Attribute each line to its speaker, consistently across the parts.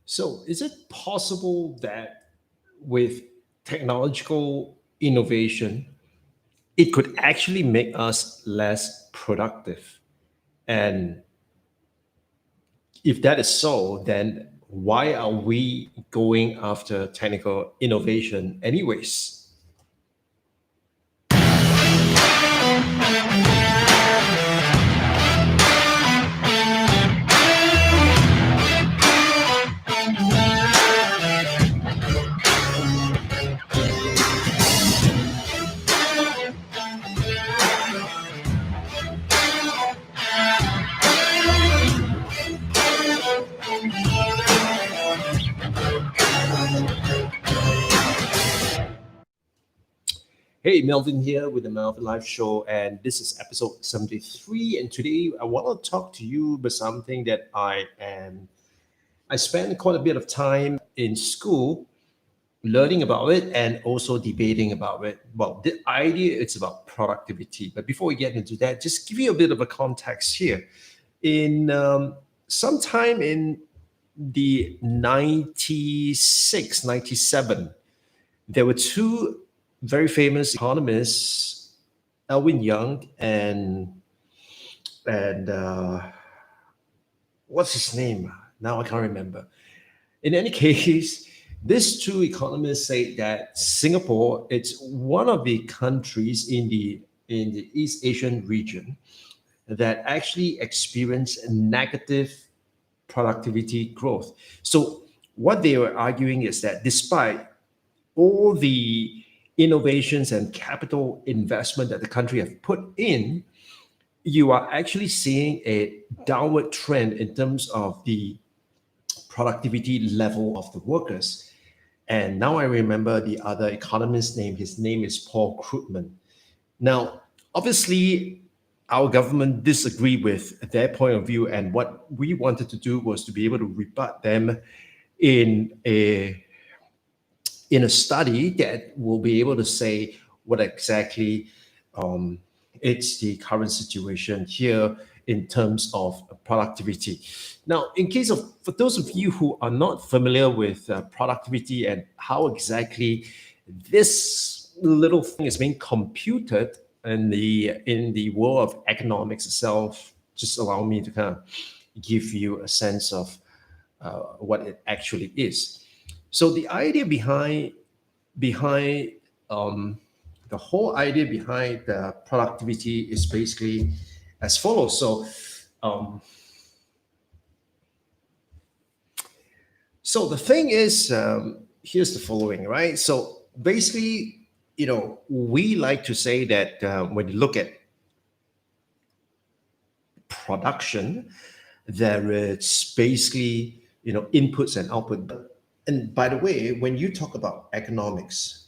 Speaker 1: So, is it possible that with technological innovation, it could actually make us less productive? And if that is so, then why are we going after technical innovation anyways? Hey, Melvin here with the Melvin Live Show, and this is episode 73. And today I want to talk to you about something that I spent quite a bit of time in school learning about it and also debating about it. Well, the idea is about productivity. But before we get into that, just give you a bit of a context here. In sometime in the 96, 97, there were two very famous economists, Elwin Young and what's his name? Now I can't remember. In any case, these two economists say that Singapore it's one of the countries in the East Asian region that actually experience negative productivity growth. So what they were arguing is that despite all the innovations and capital investment that the country have put in, you are actually seeing a downward trend in terms of the productivity level of the workers. And now I remember the other economist's name. His name is Paul Krugman. Now, obviously, our government disagreed with their point of view, and what we wanted to do was to be able to rebut them in a study that will be able to say what exactly um, it's the current situation here in terms of productivity. Now, in case of for those of you who are not familiar with productivity and how exactly this little thing is being computed in the world of economics itself, just allow me to kind of give you a sense of what it actually is. So the idea behind the whole idea behind the productivity is basically as follows. Um, so the thing is, here's the following, right? So basically, we like to say that when you look at production, there is basically inputs and output. And by the way, when you talk about economics,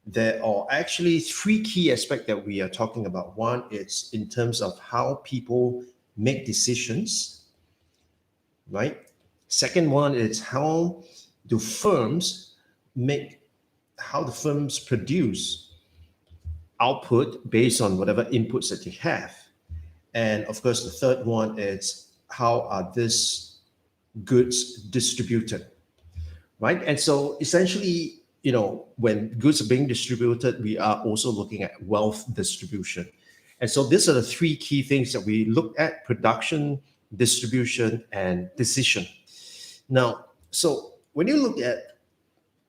Speaker 1: there are actually three key aspects that we are talking about. One is in terms of how people make decisions, right? Second one is do firms make how the firms produce output based on whatever inputs that they have. And of course, the third one is how are these goods distributed, right? And so essentially, when goods are being distributed, we are also looking at wealth distribution. And so these are the three key things that we look at: production, distribution, and decision. Now, so when you look at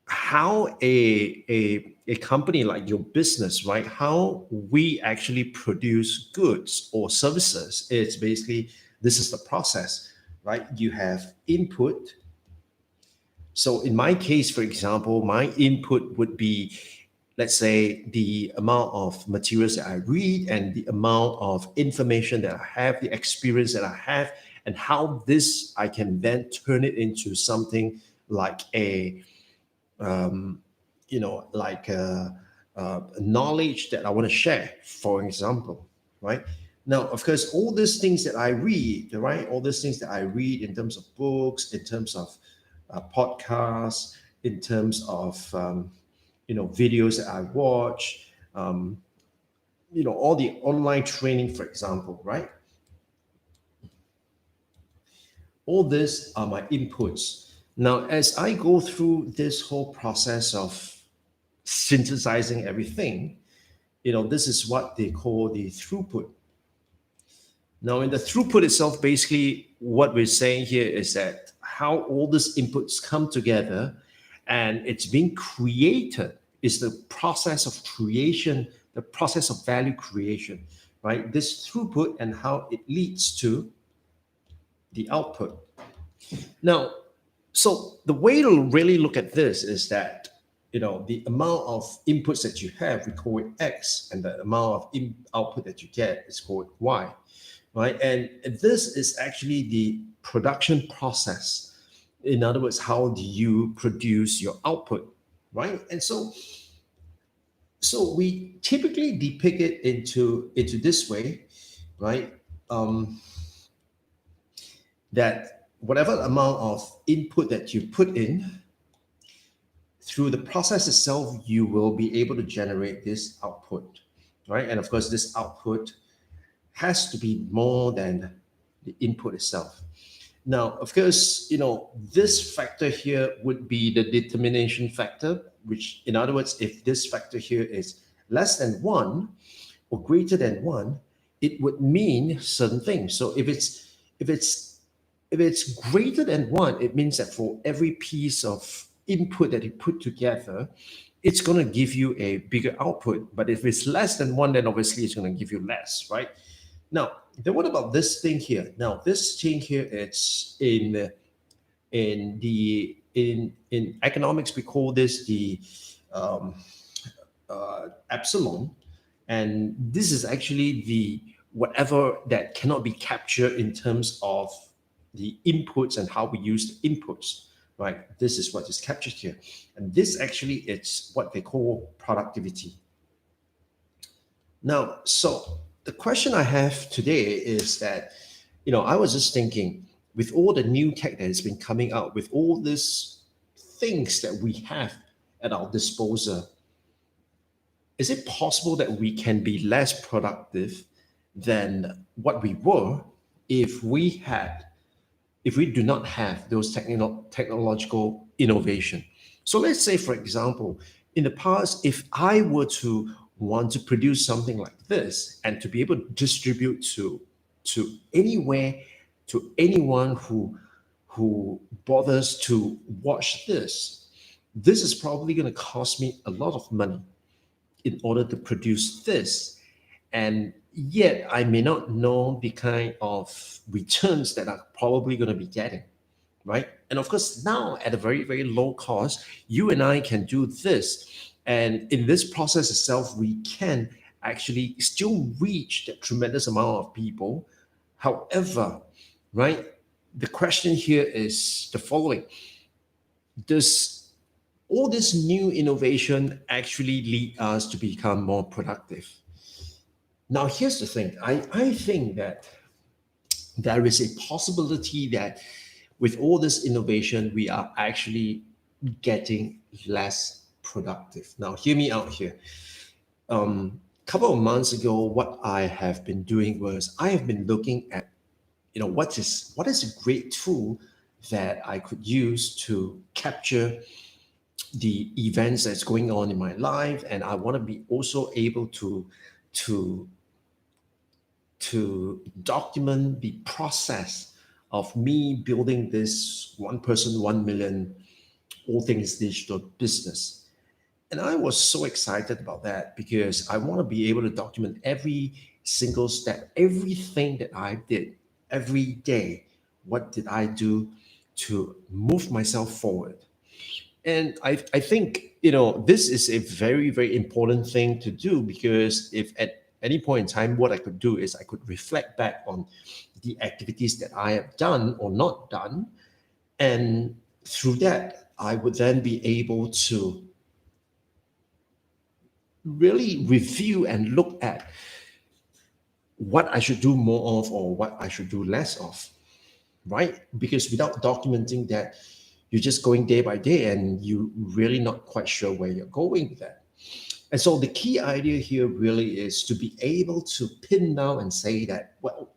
Speaker 1: how a company like your business, right, how we actually produce goods or services, it's basically this is the process, right? You have input. So in my case, for example, my input would be, let's say, the amount of materials that I read and the amount of information that I have, the experience that I have, and how this I can then turn it into something like like a knowledge that I want to share, for example, right? Now, of course, all these things that I read, right? All these things that I read in terms of books, in terms of podcasts, in terms of videos that I watch, all the online training, for example, right? All these are my inputs. Now, as I go through this whole process of synthesizing everything, this is what they call the throughput. Now, in the throughput itself, basically what we're saying here is that how all these inputs come together and it's being created is the process of creation, the process of value creation, right? This throughput and how it leads to the output. Now, so the way to really look at this is that the amount of inputs that you have, we call it X, and the amount of output that you get is called Y, right? And this is actually the production process. In other words, how do you produce your output, right? And so we typically depict it into this way, right? That whatever amount of input that you put in through the process itself, you will be able to generate this output, right? And of course, this output has to be more than the input itself. Now, of course, this factor here would be the determination factor, which, in other words, if this factor here is less than one or greater than one, it would mean certain things. So if it's greater than one, it means that for every piece of input that you put together, it's going to give you a bigger output. But if it's less than one, then obviously it's going to give you less, right? Now, then what about this thing here? Now, this thing here, it's in economics we call this the um, epsilon, and this is actually the whatever that cannot be captured in terms of the inputs and how we use the inputs, right? This is what is captured here, and this actually it's what they call productivity. Now, so the question I have today is that, I was just thinking, with all the new tech that has been coming out, with all these things that we have at our disposal, is it possible that we can be less productive than what we were if we had, if we do not have those technological innovation? So let's say, for example, in the past, if I were to want to produce something like this and to be able to distribute to anywhere, to anyone who bothers to watch this, this is probably going to cost me a lot of money in order to produce this. And yet I may not know the kind of returns that I'm probably going to be getting, right? And of course, now at a very, very low cost, you and I can do this. And in this process itself, we can actually still reach that tremendous amount of people. However, right, the question here is the following: does all this new innovation actually lead us to become more productive? Now, here's the thing. I think that there is a possibility that with all this innovation, we are actually getting less productive. Now, hear me out here. Couple of months ago, what I have been doing was I have been looking at, what is a great tool that I could use to capture the events that's going on in my life, and I want to be also able to to document the process of me building this one person, 1 million, all things digital business. And I was so excited about that because I want to be able to document every single step, everything that I did every day. What did I do to move myself forward? And I think, this is a very, very important thing to do, because if at any point in time, what I could do is I could reflect back on the activities that I have done or not done. And through that, I would then be able to really review and look at what I should do more of or what I should do less of, right? Because without documenting that, you're just going day by day and you're really not quite sure where you're going with that. And so the key idea here really is to be able to pin down and say that, well,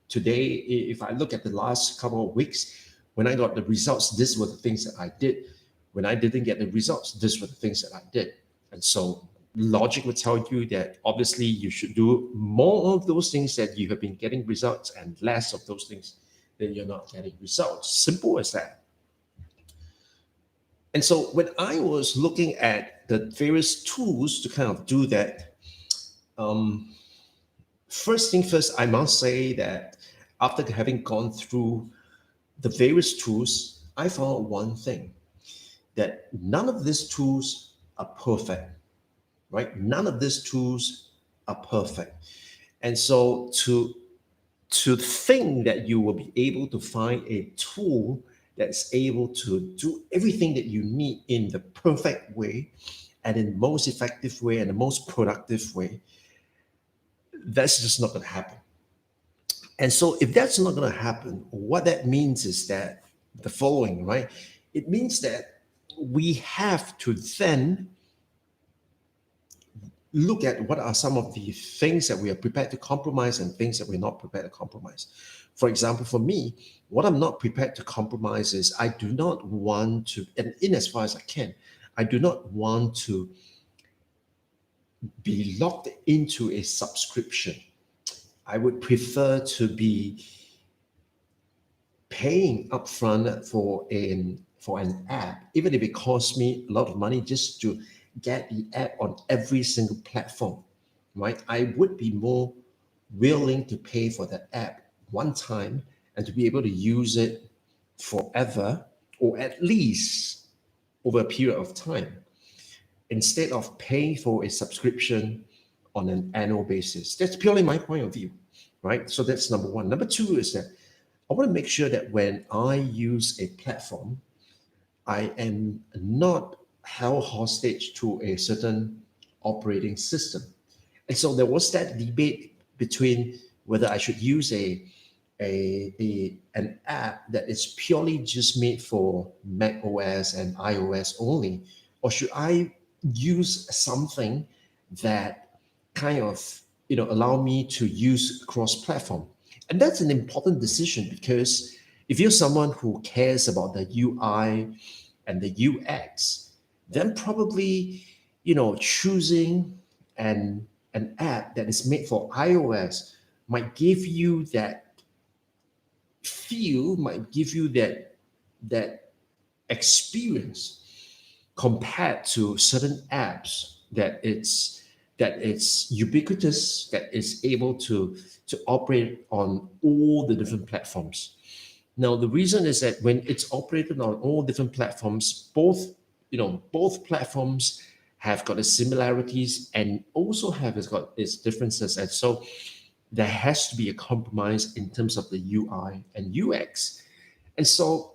Speaker 1: today, if I look at the last couple of weeks, When I got the results, these were the things that I did. When I didn't get the results, these were the things that I did. And so logic would tell you that obviously you should do more of those things that you have been getting results and less of those things that you're not getting results. Simple as that. And so when I was looking at the various tools to kind of do that, um, first thing first, I must say that after having gone through the various tools, I found one thing, that none of these tools are perfect, right? None of these tools are perfect. And so to think that you will be able to find a tool that's able to do everything that you need in the perfect way and in the most effective way and the most productive way, that's just not going to happen. And so if that's not going to happen, what that means is that the following, right? It means that we have to then look at what are some of the things that we are prepared to compromise and things that we're not prepared to compromise. For example, for me, what I'm not prepared to compromise is I do not want to, and in as far as I can, I do not want to be locked into a subscription. I would prefer to be paying upfront for an app, even if it costs me a lot of money just to get the app on every single platform, right? I would be more willing to pay for that app one time and to be able to use it forever, or at least over a period of time, instead of paying for a subscription on an annual basis. That's purely my point of view, right? So that's number one. Number two is that I want to make sure that when I use a platform, I am not held hostage to a certain operating system. And so there was that debate between whether I should use an app that is purely just made for Mac OS and iOS only, or should I use something that kind of allow me to use cross-platform. And that's an important decision, because if you're someone who cares about the UI and the UX, then probably choosing an app that is made for iOS might give you that feel, might give you that experience compared to certain apps that it's ubiquitous, that is able to operate on all the different platforms. Now, the reason is that when it's operated on all different platforms, both platforms have got its similarities and also have got its differences. And so there has to be a compromise in terms of the UI and UX. And so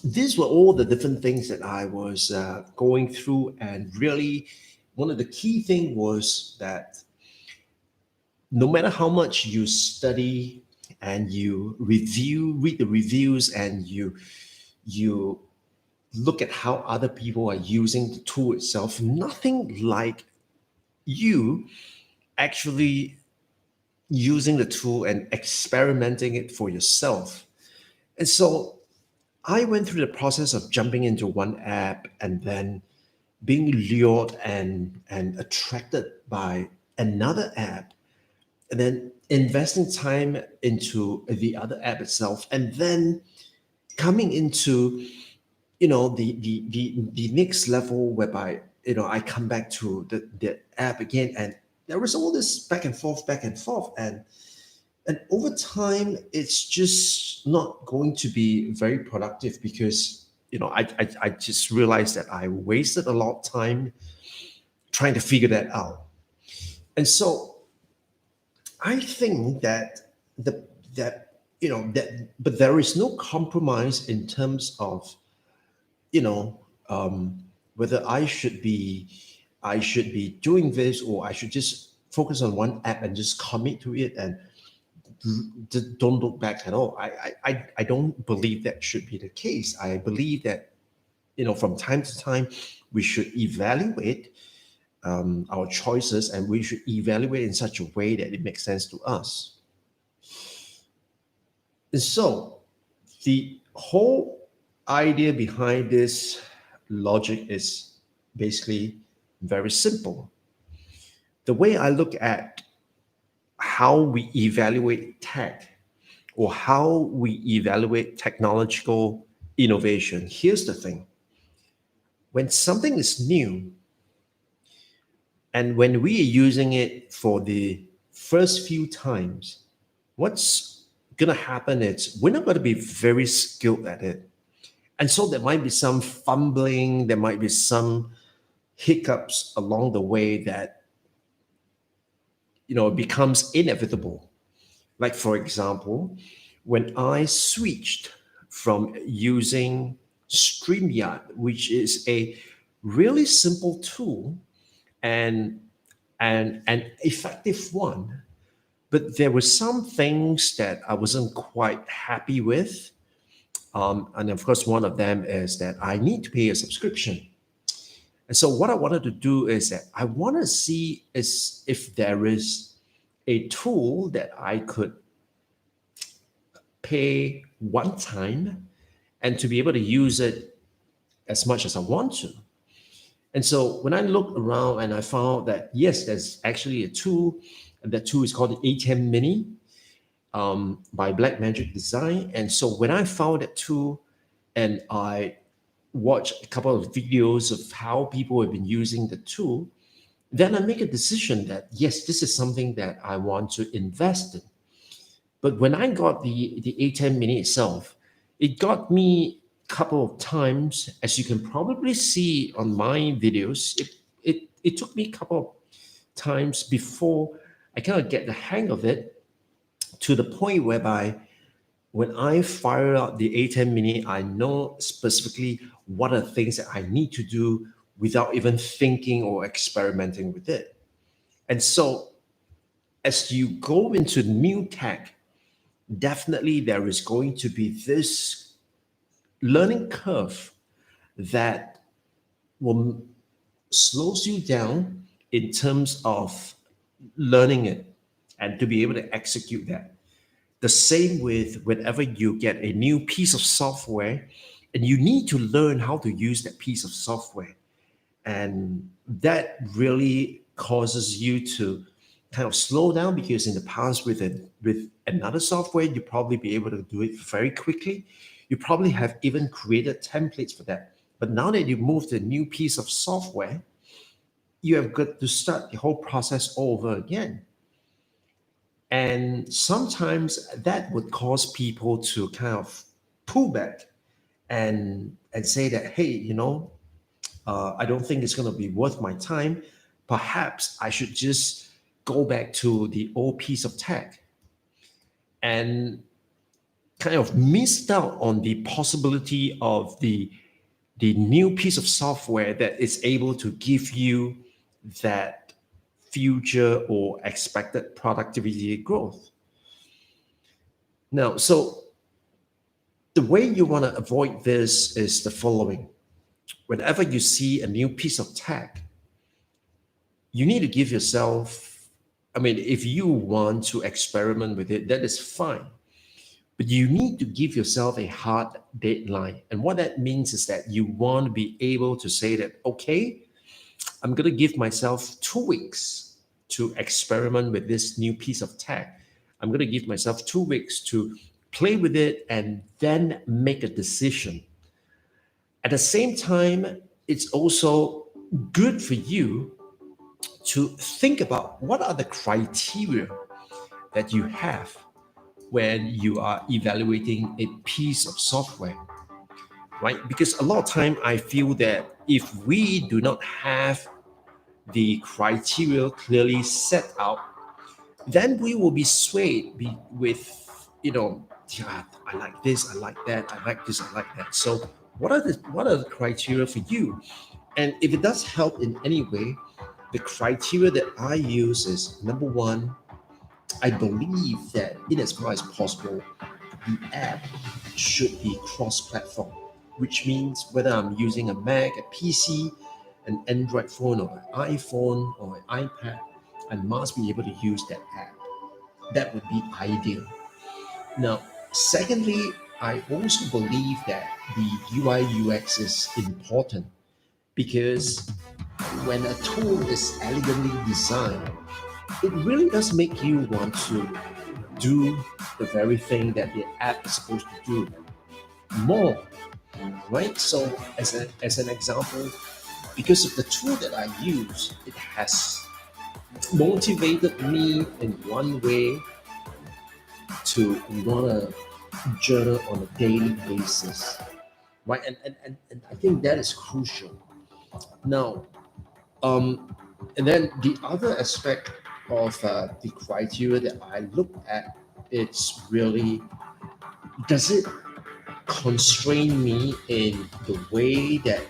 Speaker 1: these were all the different things that I was going through. And really, one of the key things was that no matter how much you study and you read the reviews, and you look at how other people are using the tool itself, nothing like you actually using the tool and experimenting it for yourself. And so I went through the process of jumping into one app and then being lured and attracted by another app, and then investing time into the other app itself, and then coming into the next level, whereby I come back to the app again, and there was all this back and forth, and over time it's just not going to be very productive, because I just realized that I wasted a lot of time trying to figure that out. And so I think that the that that but there is no compromise in terms of you know whether I should be doing this, or I should just focus on one app and just commit to it and don't look back at all. I don't believe that should be the case. I believe that from time to time we should evaluate our choices, and we should evaluate in such a way that it makes sense to us. And so the whole idea behind this logic is basically very simple. The way I look at how we evaluate tech or how we evaluate technological innovation, here's the thing. When something is new and when we are using it for the first few times, what's going to happen is we're not going to be very skilled at it. And so there might be some fumbling, there might be some hiccups along the way that it becomes inevitable. Like for example, when I switched from using StreamYard, which is a really simple tool and an effective one, but there were some things that I wasn't quite happy with. And of course, one of them is that I need to pay a subscription. And so, what I wanted to do is that I want to see is if there is a tool that I could pay one time and to be able to use it as much as I want to. And so, when I looked around and I found that yes, there's actually a tool, and that tool is called the A10 Mini by Blackmagic Design. And so, when I found that tool and I watched a couple of videos of how people have been using the tool, then I make a decision that yes, this is something that I want to invest in. But when I got the A10 Mini itself, it got me a couple of times, as you can probably see on my videos. It took me a couple of times before I kind of get the hang of it, to the point whereby when I fire out the A10 Mini, I know specifically what are the things that I need to do without even thinking or experimenting with it. And so, as you go into new tech, definitely there is going to be this learning curve that will slows you down in terms of learning it and to be able to execute that. The same with whenever you get a new piece of software and you need to learn how to use that piece of software. And that really causes you to kind of slow down, because in the past with another software, you probably be able to do it very quickly. You probably have even created templates for that. But now that you move to a new piece of software, you have got to start the whole process over again. And sometimes that would cause people to kind of pull back and say that, hey, I don't think it's going to be worth my time. Perhaps I should just go back to the old piece of tech, and kind of missed out on the possibility of the new piece of software that is able to give you that future or expected productivity growth. Now, so the way you want to avoid this is the following. Whenever you see a new piece of tech, you need to give yourself, I mean, if you want to experiment with it, that is fine. But you need to give yourself a hard deadline. And what that means is that you want to be able to say that, okay, I'm going to give myself 2 weeks to experiment with this new piece of tech. I'm going to give myself 2 weeks to play with it and then make a decision. At the same time, it's also good for you to think about what are the criteria that you have when you are evaluating a piece of software, right? Because a lot of time I feel that if we do not have the criteria clearly set out, then we will be swayed with, yeah, I like this, I like that, I like this, I like that. So what are the criteria for you? And if it does help in any way, the criteria that I use is number one, I believe that in as far as possible, the app should be cross-platform, which means whether I'm using a Mac, a PC, an Android phone, or an iPhone, or an iPad, I must be able to use that app. That would be ideal. Now, secondly, I also believe that the UI UX is important because when a tool is elegantly designed, it really does make you want to do the very thing that the app is supposed to do more, right? So, as an example, because of the tool that I use, it has motivated me in one way to want to journal on a daily basis, right? And I think that is crucial. Now, and then the other aspect of the criteria that I look at, it's really, does it constrain me in the way that,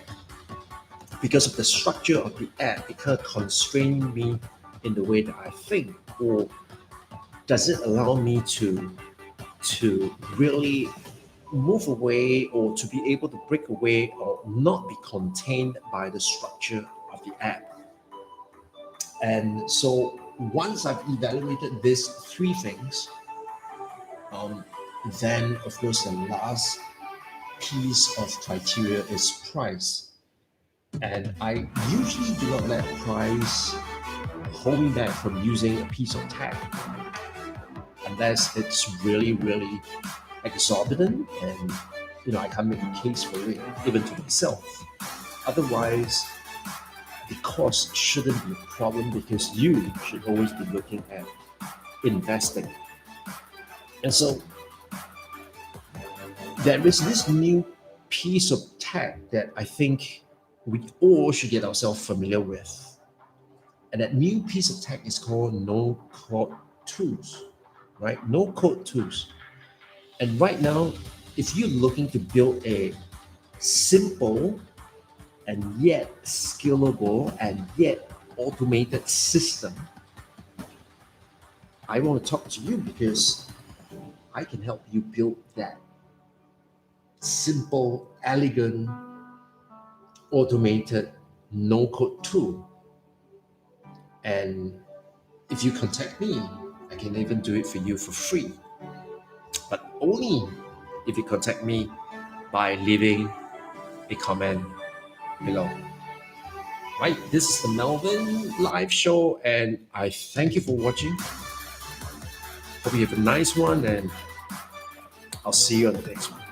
Speaker 1: because of the structure of the app, it kind of constrain me in the way that I think, or does it allow me to really move away or to be able to break away or not be contained by the structure of the app. And so once I've evaluated these three things, um, then of course the last piece of criteria is price. And I usually do not let price hold me back from using a piece of tech unless it's really, really exorbitant and I can't make a case for it even to myself. Otherwise, the cost shouldn't be a problem because you should always be looking at investing. And so there is this new piece of tech that I think we all should get ourselves familiar with. And that new piece of tech is called no code tools, right? No code tools. And right now, if you're looking to build a simple and yet scalable and yet automated system, I want to talk to you because I can help you build that simple, elegant, automated no-code tool. And if you contact me, I can even do it for you for free. But only if you contact me by leaving a comment below. Right, this is the Melvin live show, and I thank you for watching. Hope you have a nice one, and I'll see you on the next one.